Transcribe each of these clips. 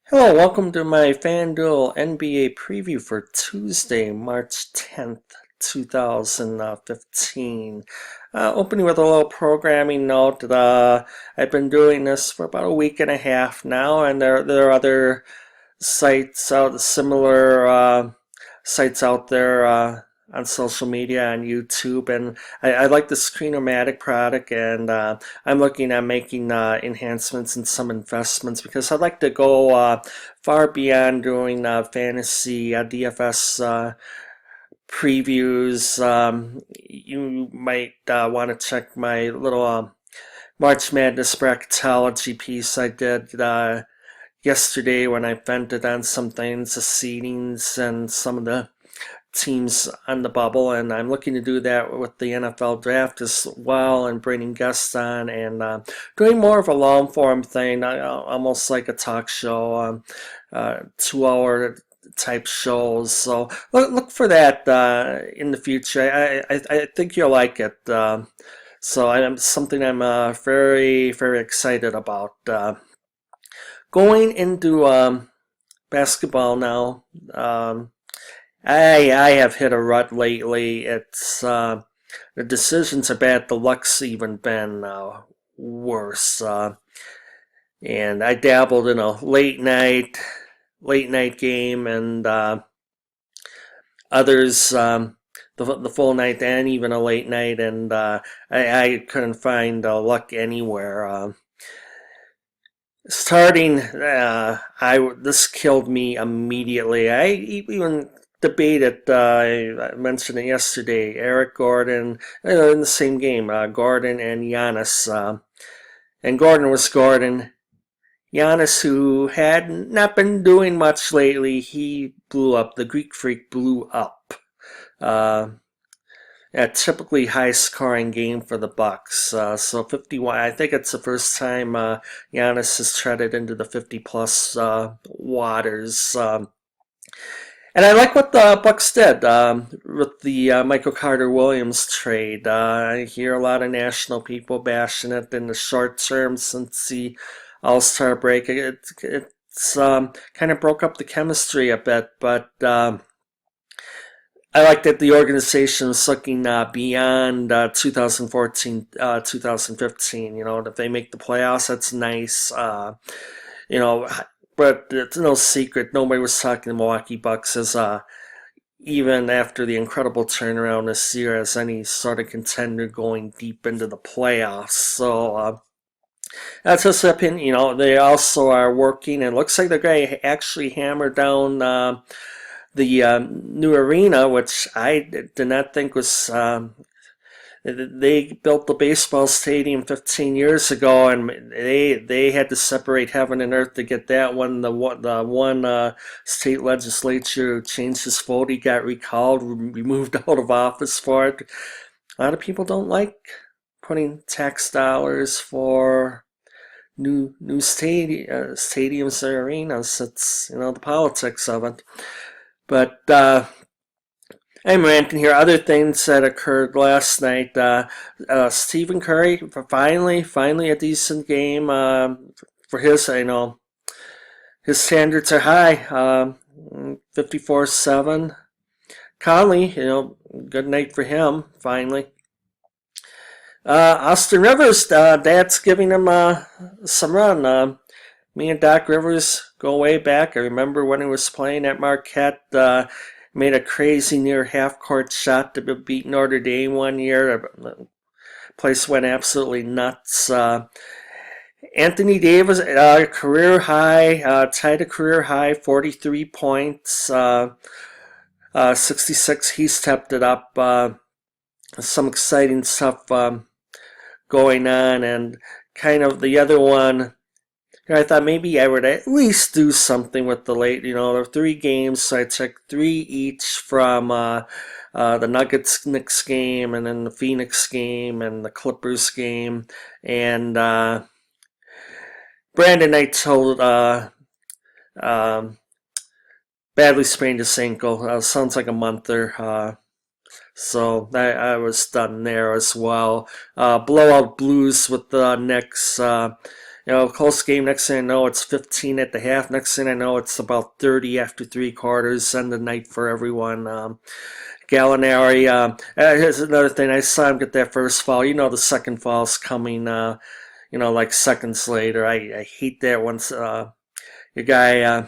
Hello, welcome to my FanDuel NBA preview for Tuesday, March 10th, 2015. Opening with a little programming note. I've been doing this for about a week and a half now, and there are other sites out, similar sites out there on social media, on YouTube, and I like the Screen-O-Matic product, and I'm looking at making enhancements and some investments because I'd like to go far beyond doing fantasy DFS previews. You might want to check my little March Madness bracketology piece I did yesterday when I vented on some things, the seedings and some of the teams on the bubble, and I'm looking to do that with the NFL draft as well, and bringing guests on and doing more of a long form thing, almost like a talk show, 2 hour type shows. So look for that in the future. I think you'll like it. So I'm something I'm very excited about. Going into basketball now. I have hit a rut lately. It's the decisions are bad. The luck's even been worse. And I dabbled in a late night game, and others the full night and even a late night, and I couldn't find luck anywhere. Starting, this killed me immediately. I even debated. I mentioned it yesterday. Eric Gordon in the same game. Gordon and Giannis, and Gordon was Gordon. Giannis, who had not been doing much lately, he blew up. The Greek Freak blew up. A typically high-scoring game for the Bucks. So 51. I think it's the first time Giannis has treaded into the 50-plus waters. And I like what the Bucks did with the Michael Carter-Williams trade. I hear a lot of national people bashing it in the short term since the All-Star break. It's kind of broke up the chemistry a bit, but I like that the organization is looking beyond 2014, 2015. If they make the playoffs, that's nice. You know, but it's no secret. Nobody was talking the Milwaukee Bucks as even after the incredible turnaround this year as any sort of contender going deep into the playoffs. So that's just an opinion. They also are working, and it looks like they're going to actually hammer down the new arena, which I did not think was. They built the baseball stadium 15 years ago, and they had to separate heaven and earth to get that one. The one state legislature changed his vote. He got recalled, removed out of office for it. A lot of people don't like putting tax dollars for new stadiums or arenas. It's the politics of it. But I'm ranting here. Other things that occurred last night. Stephen Curry, finally a decent game for his. His standards are high. 54-7. Conley, good night for him. Finally. Austin Rivers, Dad's giving him some run. Me and Doc Rivers go way back. I remember when he was playing at Marquette. Made a crazy near half-court shot to beat Notre Dame one year. The place went absolutely nuts. Anthony Davis, career high, tied a career high, 43 points, 66. He stepped it up. Some exciting stuff going on, and kind of the other one. I thought maybe I would at least do something with the late, there were 3 games, so I took 3 each from the Nuggets-Knicks game, and then the Phoenix game, and the Clippers game, and Brandon Knight told badly sprained his ankle. Sounds like a monther. So I was done there as well. Blowout Blues with the Knicks. Close game. Next thing I know, it's 15 at the half. Next thing I know, it's about 30 after three quarters. End the night for everyone. Gallinari. Here's another thing. I saw him get that first foul. The second foul's coming. Like seconds later. I hate that once your guy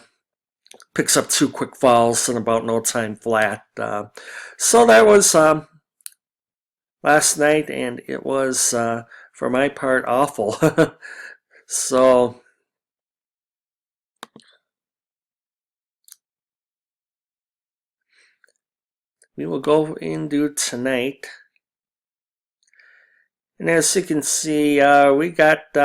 picks up two quick fouls in about no time flat. So that was last night, and it was, for my part, awful. So we will go into tonight. And as you can see, we got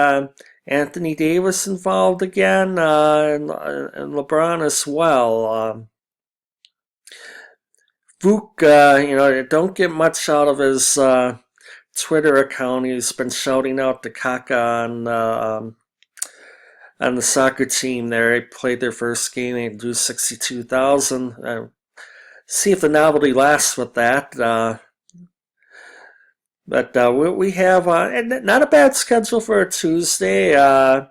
Anthony Davis involved again, and LeBron as well. Vuk, don't get much out of his Twitter account. He's been shouting out to Kaka on the soccer team there. They played their first game. They drew 62,000. See if the novelty lasts with that. But we have not a bad schedule for a Tuesday. The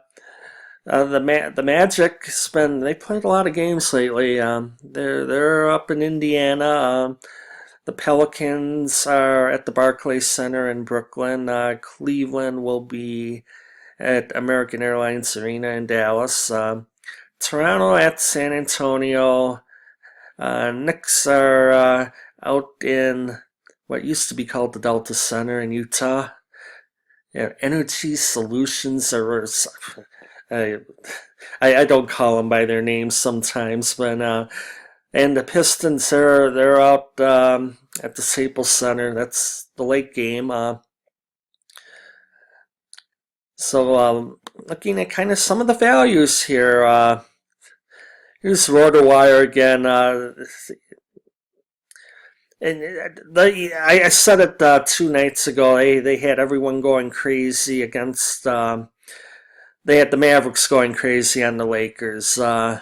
Magic they played a lot of games lately. They're up in Indiana. The Pelicans are at the Barclays Center in Brooklyn. Cleveland will be at American Airlines Arena in Dallas. Toronto at San Antonio. Knicks are out in what used to be called the Delta Center in Utah. Energy Solutions, or I don't call them by their names sometimes, but and the Pistons they're out at the Staples Center. That's the late game. So looking at kind of some of the values here. Here's RotoWire again. And I said it 2 nights ago. They had everyone going crazy against. They had the Mavericks going crazy on the Lakers. I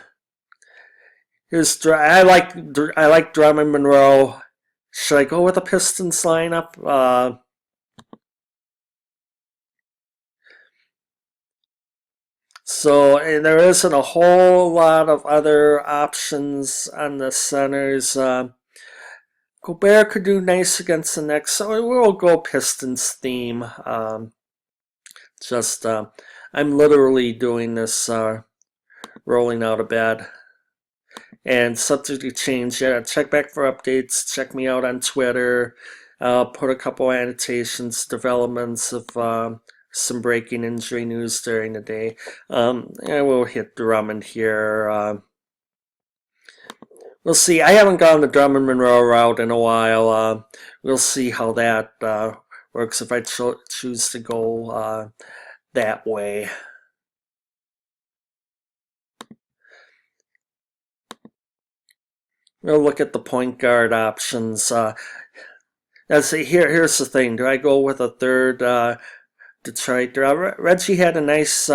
like Drummond Monroe. Should I go with a Pistons lineup? So there isn't a whole lot of other options on the centers. Gobert could do nice against the Knicks, so we'll go Pistons theme. I'm literally doing this rolling out of bed. And subject to change. Yeah, check back for updates. Check me out on Twitter. I'll put a couple annotations, developments of some breaking injury news during the day. And we'll hit Drummond here. We'll see. I haven't gone the Drummond Monroe route in a while. We'll see how that works if I choose to go that way. We'll look at the point guard options. Here's the thing. Do I go with a third Detroit? Reggie had a nice.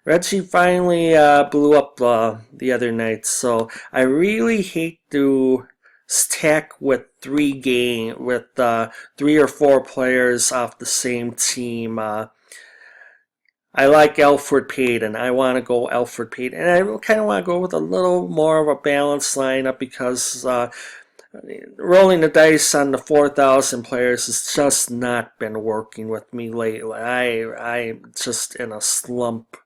Reggie finally blew up the other night, so I really hate to stack with 3 or 4 players off the same team. I like Elfrid Payton. I want to go Elfrid Payton. And I kind of want to go with a little more of a balanced lineup because rolling the dice on the 4,000 players has just not been working with me lately. I'm just in a slump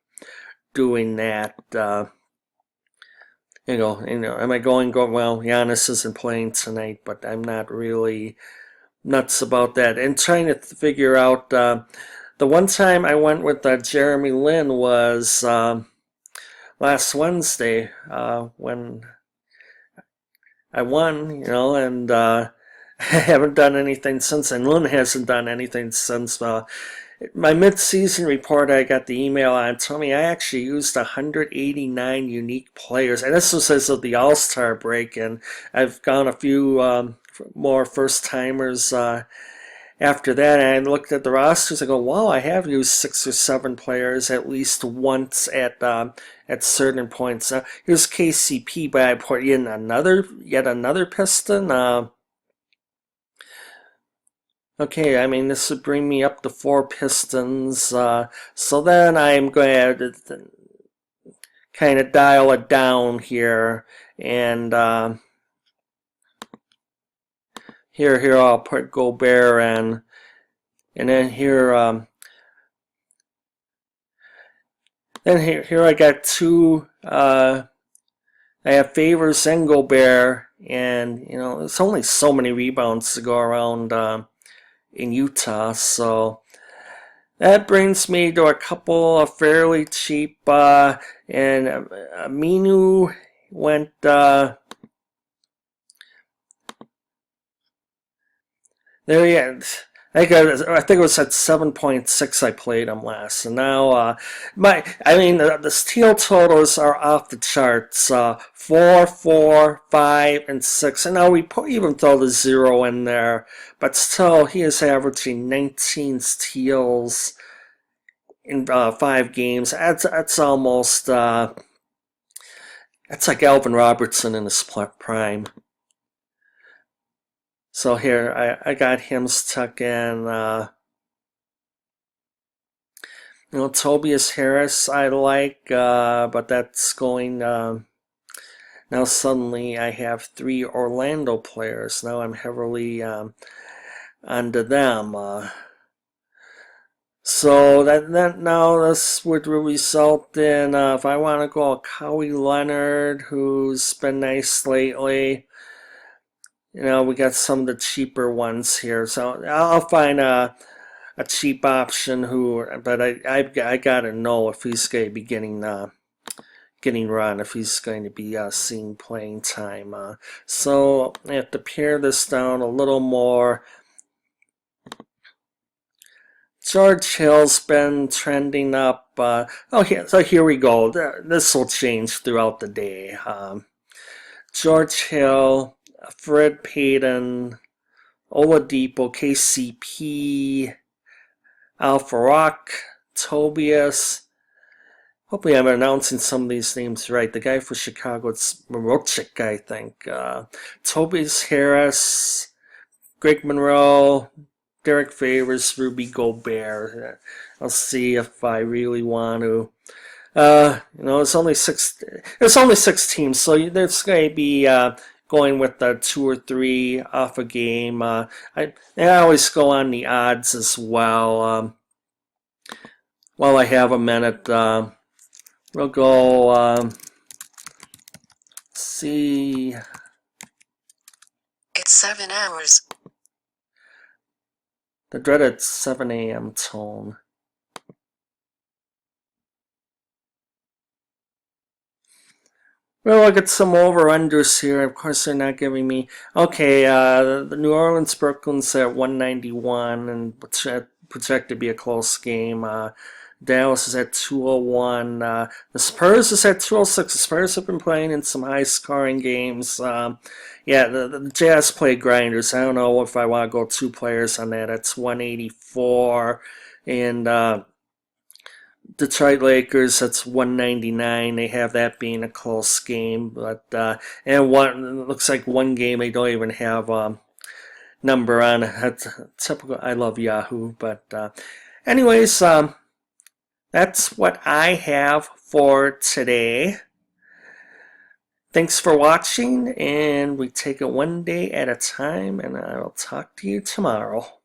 doing that. Am I going, well, Giannis isn't playing tonight, but I'm not really nuts about that. And trying to figure out, the one time I went with Jeremy Lin was last Wednesday when I won, and I haven't done anything since, and Lin hasn't done anything since. My mid-season report I got the email on told me I actually used 189 unique players, and this was as of the All-Star break, and I've gone a few more first-timers after that, and I looked at the rosters. I go, wow, I have used 6 or 7 players at least once at certain points. Here's KCP, but I put in yet another Piston. Okay, I mean, this would bring me up to 4 Pistons. So then I'm going to kind of dial it down here. And here I'll put Gobert in. And then here I got two. I have Favors and Gobert, and there's only so many rebounds to go around in Utah, so that brings me to a couple of fairly cheap. And Aminu went. There he is. I think it was at 7.6 I played him last. And now the steal totals are off the charts. 4, 4, 5, and 6. And now we even throw the 0 in there. But still, he is averaging 19 steals in 5 games. That's almost, that's like Alvin Robertson in his prime. So here, I got him stuck in. Tobias Harris I like, but that's going. Now suddenly I have 3 Orlando players. Now I'm heavily onto them. So now this would result in if I want to go Kawhi Leonard, who's been nice lately. We got some of the cheaper ones here, so I'll find a cheap option but I gotta know if he's going to be getting run, if he's going to be seeing playing time. So I have to pare this down a little more. George Hill's been trending up. So here we go. This will change throughout the day. George Hill, Fred Payton, Oladipo, KCP, Al-Farouq, Tobias. Hopefully I'm announcing some of these names right. The guy for Chicago, it's Morochik, I think. Tobias Harris, Greg Monroe, Derek Favors, Rudy Gobert. I'll see if I really want to. It's only 6. It's only 6 teams, so there's going to be going with 2 or 3 off a game. I always go on the odds as well. While I have a minute, we'll go. See. It's 7 hours. The dreaded 7 a.m. tone. We'll look at some over-unders here. Of course, they're not giving me... Okay, the New Orleans Brooklyn's at 191 and projected to be a close game. Dallas is at 201. The Spurs is at 206. The Spurs have been playing in some high-scoring games. Yeah, the Jazz play grinders. I don't know if I want to go 2 players on that. It's 184. And Detroit Lakers, that's 199. They have that being a close game. But and it looks like one game they don't even have number on it. That's typical. I love Yahoo. But anyways, that's what I have for today. Thanks for watching, and we take it one day at a time, and I will talk to you tomorrow.